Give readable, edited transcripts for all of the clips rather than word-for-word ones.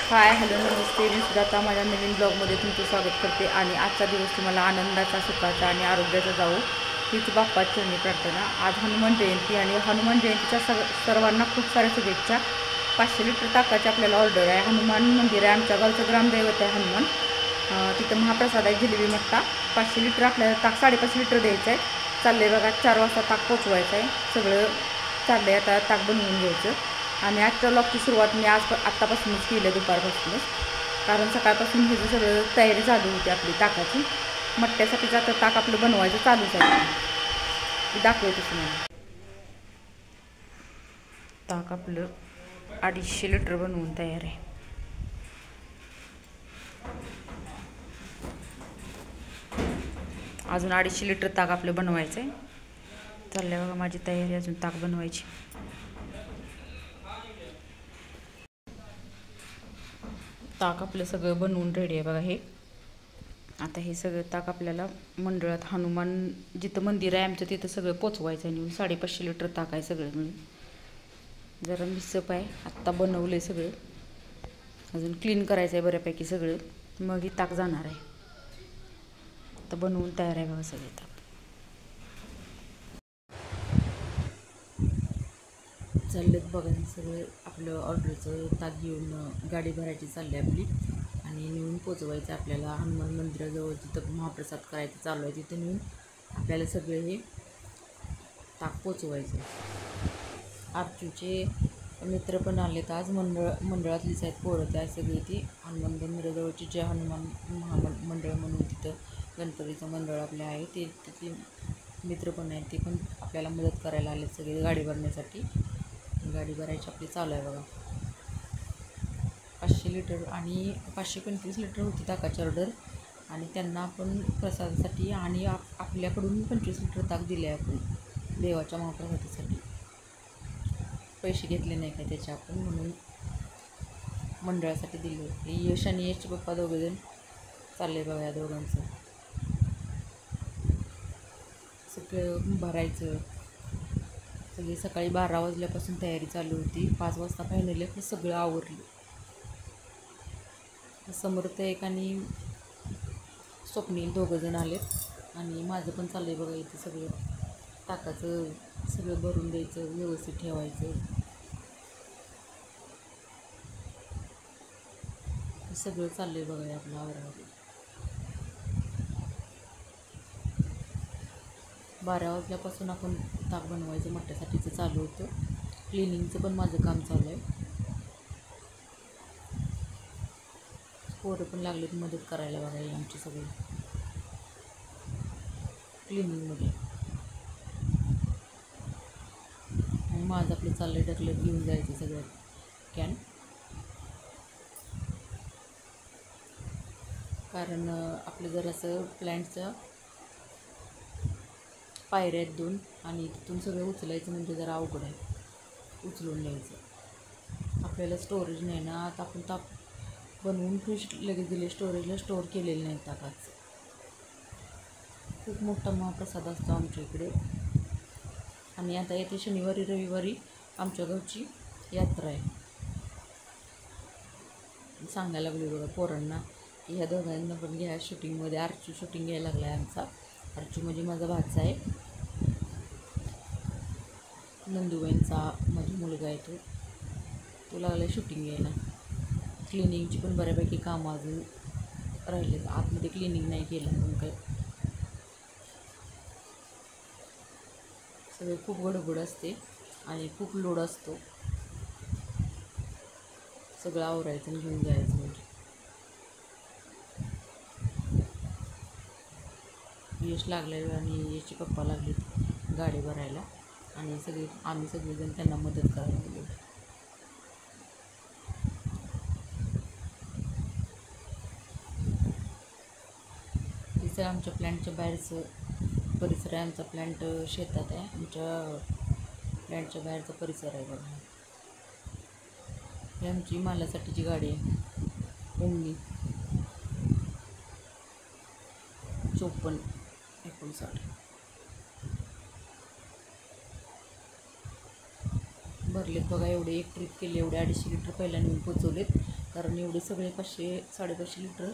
Hi hello नमस्ते. मी सुजाता माझ्या नवीन ब्लॉगमध्ये तुमचं स्वागत करते. आणि आजचा दिवस तुम्हाला आनंदाचा, सुखाचा आणि आरोग्याचा जावो हीच बाप्पाची चरणी प्रार्थना. आज हनुमान जयंती आणि हनुमान जयंतीच्या सर्वांना खूप साऱ्या शुभेच्छा. 500 लिटर ताकाची आपल्याला ऑर्डर आहे. हनुमान मंदिर आहे, आमच्या गावचं ग्रामदैवत आहे हनुमान. तिथं महाप्रसाद आहे जिलेबी मट्टा. 500 लिटर आपल्याला ताक 5.5 लिटर द्यायचं आहे. चाललं आहे बघा, 4 वाजता ताक पोचवायचं आहे. सगळं चाललं आहे, आता ताक बनवून घ्यायचं. आणि आजच्या ब्लॉगची सुरुवात मी आत्तापासूनच केली आहे, दुपारपासूनच. कारण सकाळपासून हे सगळं तयारी चालू होती आपली ताकाची. मट्ट्यासाठीचं आता ताक आपलं बनवायचं चालूच आहे. दाखवते तुम्हाला. ताक आपलं 250 लिटर बनवून तयार आहे. अजून 250 लिटर ताक आपलं बनवायचं आहे. चाललंय बघा माझी तयारी अजून ताक बनवायची. ताक आपलं सगळं बनवून रेडी आहे बघा. हे आता हे सगळं ताक आपल्याला मंडळात हनुमान जिथं मंदिर आहे आमचं तिथं सगळं पोचवायचं आहे. 550 लिटर ताक आहे सगळं मिळून. जरा मिसप आहे, आत्ता बनवलं आहे सगळं. अजून क्लीन करायचं आहे बऱ्यापैकी सगळं, मग ही ताक जाणार आहे. आता बनवून तयार आहे बघा सगळे ताक. चाललेत बघा सगळं आपलं ऑर्डरचं ताक घेऊन गाडी भरायची चालली आपली. आणि नेऊन पोचवायचं आपल्याला हनुमान मंदिराजवळ जिथं महाप्रसाद करायचं चालू आहे तिथं नेऊन आपल्याला सगळे हे ताक पोचवायचं. आरचूचे मित्र पण आलेत आज, मंडळातलीच आहेत पोरं. त्या सगळी ती हनुमान मंदिराजवळची जे हनुमान महामंडळ म्हणून तिथं गणपतीचं मंडळ आपले आहे ते तिथले मित्र पण आहेत. ते पण आपल्याला मदत करायला आलेत सगळे गाडी भरण्यासाठी. गाडी भरायची आपली चालू आहे बघा. 500 लिटर आणि 525 लिटर होती ताकाची ऑर्डर. आणि त्यांना आपण प्रसादासाठी आणि आपल्याकडून 25 लिटर ताक दिले आहे आपण देवाच्या महाप्रसादासाठी. पैसे घेतले नाही काय त्याचे आपण, म्हणून मंडळासाठी दिले होते. यश आणि यशचे पप्पा दोघेजण चालले बघा. या दोघांचं सगळं भरायचं. सगळी सकाळी 12 वाजल्यापासून तयारी चालू होती. 5 वाजता फायनली आपलं सगळं आवरलं. समर्थ एक आणि स्वप्नील दोघंजण आलेत. आणि माझं पण चाललं आहे बघा इथं सगळं ताकाचं सगळं भरून द्यायचं, व्यवस्थित ठेवायचं. सगळं चाललं आहे बघा आपलं आवरावर. 12 वाजल्यापासून आपण ताक बनवायचं मट्ट्यासाठीचं चालू होतं. क्लिनिंगचं पण माझं काम चालू आहे. पोरं पण लागलेत मदत करायला बघा आमची सगळी क्लिनिंगमध्ये. आणि माझं आपलं चाललं आहे ढकलत घेऊन जायचं सगळं कॅन. कारण आपलं जरासं प्लॅन्टचं पायऱ्या आहेत 2 आणि तिथून सगळं उचलायचं म्हणजे जरा अवघड आहे. उचलून न्यायचं आपल्याला स्टोरेज नाही ना. आता आपण ताक बनवून फ्रीज लगेच दिले, स्टोरेजला स्टोअर केलेलं नाही ताकाचं. खूप मोठा महाप्रसाद असतो आमच्या इकडे. आणि आता येते शनिवारी रविवारी आमच्या गावची यात्रा आहे. सांगायला लागली बघा पोरांना की ह्या दोघांना पण घ्या शूटिंगमध्ये. आरचू शूटिंग घ्यायला लागला आहे आमचा. आरचू म्हणजे माझा भाचा आहे, नंदूबाईंचा माझा मुलगा आहे. तो लागला आहे शूटिंग घ्यायला. क्लिनिंगची पण बऱ्यापैकी कामं अजून राहिले. आतमध्ये क्लिनिंग नाही केलं म्हणून काय. सगळे खूप गडबड असते आणि खूप लोड असतो. सगळं आवरायचं आणि घेऊन जायचं म्हणजे. यश लागले आणि यशचे पप्पा लागले गाडी भरायला. आणि आम्ही सगळेजण त्यांना मदत करायला गेलो. तिचं आमच्या प्लॅन्टच्या बाहेरचं परिसर आहे. आमचा प्लॅन्ट शेतात आहे. आमच्या प्लॅन्टच्या बाहेरचा परिसर आहे बघा. ही आमची मालासाठीची गाडी आहे, ओमनी 5459. भरलेत बघा एवढे. एक ट्रिप केली, एवढे 250 लिटर पहिल्यांदा पोचवलेत. कारण एवढे सगळे 500-550 लिटर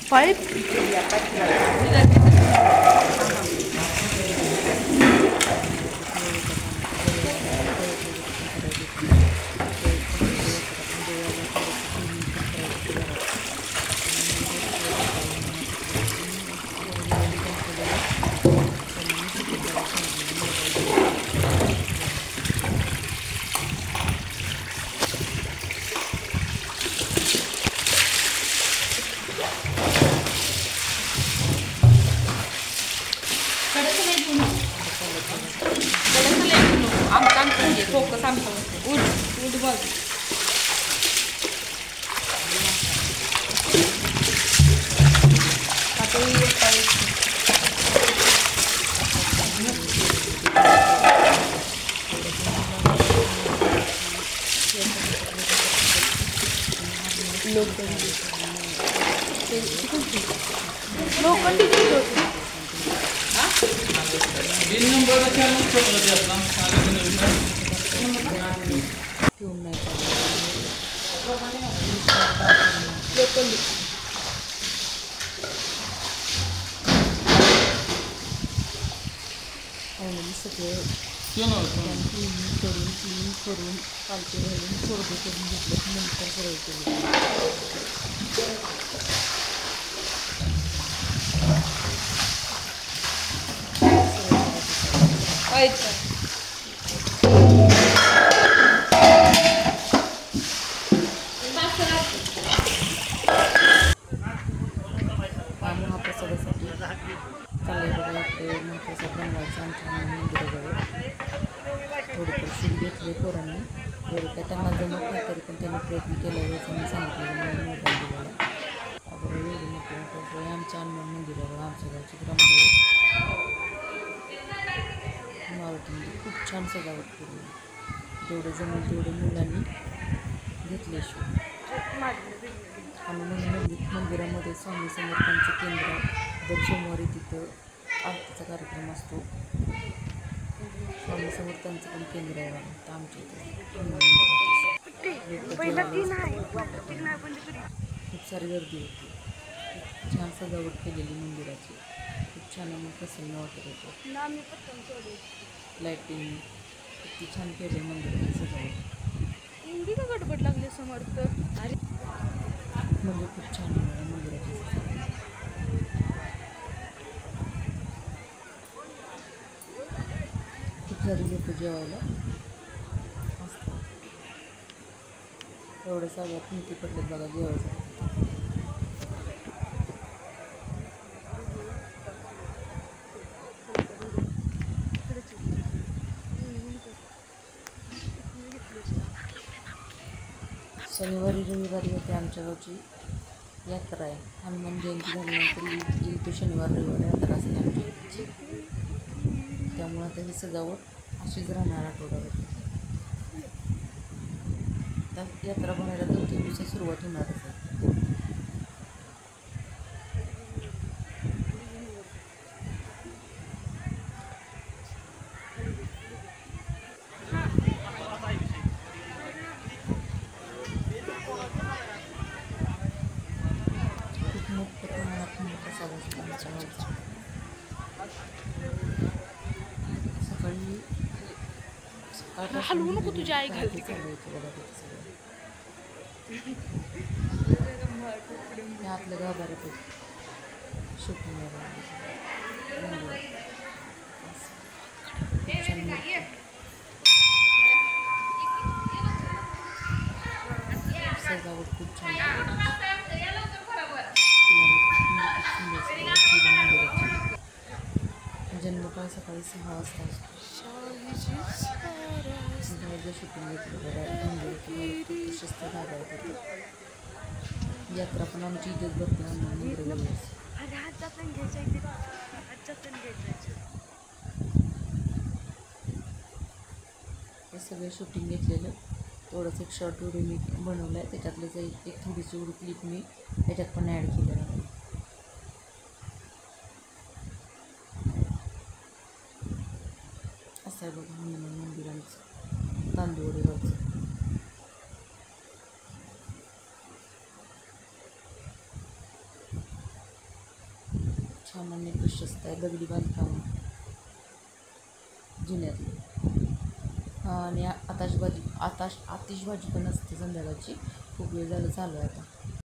Five? सांगतो उठ उठ बघ आता लोखंडी ठेवून नाही लोखंडी सगळे क्लीन करून कालचे राहिले कोरडे करून घेतले नंतर सरळ केले महाप्रसादासाठी चालले बघा इकडे महाप्रसाद बनवायचा आमच्या मंदिराजवळ थोडंफार शूट घेतले पोरांनी एवढं काय त्यांना जमत नाही तरी पण त्यांनी प्रयत्न केला याचं मी सांगितलं मला मोबाईल दिलेला अगोदर एवढी मोठं आमच्या हनुमान मंदिरावर आमच्या गावची ग्रामदेवी इमारतीमध्ये खूप छान सजावट केली जेवढं जमेल तेवढं मुलांनी घेतले शूट हनुमान मंदिरामध्ये स्वामी समर्थांचं केंद्र दर सोमवारी तिथं आरतीचा कार्यक्रम असतो स्वामी समर्थांचं पण केंद्र आहे तर आमच्या इथे खूप सारी गर्दी होती खूप छान सजावट केलेली मंदिराची खूप छान मग प्रसन्न वाटत होतं लाईटिंग किती छान केले मंदिराची सजावट एवढी का गडबड लागली समर्थ अरे म्हणजे खूप छान आहे मंदिराची खूप सारी लोक जेवायला असतात एवढं सगळ्यात किमती पडलेत बघा जेवायचं शनिवारी रविवारी होते आमच्या गावची यात्रा आहे हनुमान जयंती झाल्यानंतर येईल तो शनिवार रविवार यात्रा असते आमच्या गावची त्यामुळं आता ही सजावट अशीच राहणार आठवड्यावर त्या यात्रा भरायला 2-3 दिवसात सुरुवात होणारच आहे सकाळी हलवू नको तुझी आई घालते आतलं गाभाऱ्यात शूटिंग सजावट खूप छान जन्मकाळ सकाळी 6 वाजता शूटिंग घेतलं प्रशस्त जागा आहे यात्रा पण आमची इथेच भरते हे सगळं शूटिंग घेतलेलं थोडंसं एक शॉर्ट व्हिडिओ मी बनवलं आहे त्याच्यातलं एक थोडीशी एवढी क्लिप मी त्याच्यात पण ॲड केलेलं आहे असं आहे बघा हनुमान मंदिरांचं तांदूळवरचं छान आणि प्रशस्त आहे दगडी बांधकाम जुन्यातली आणि आतिषबाजी पण असते संध्याकाळची खूप वेळ झालं चालू आहे आता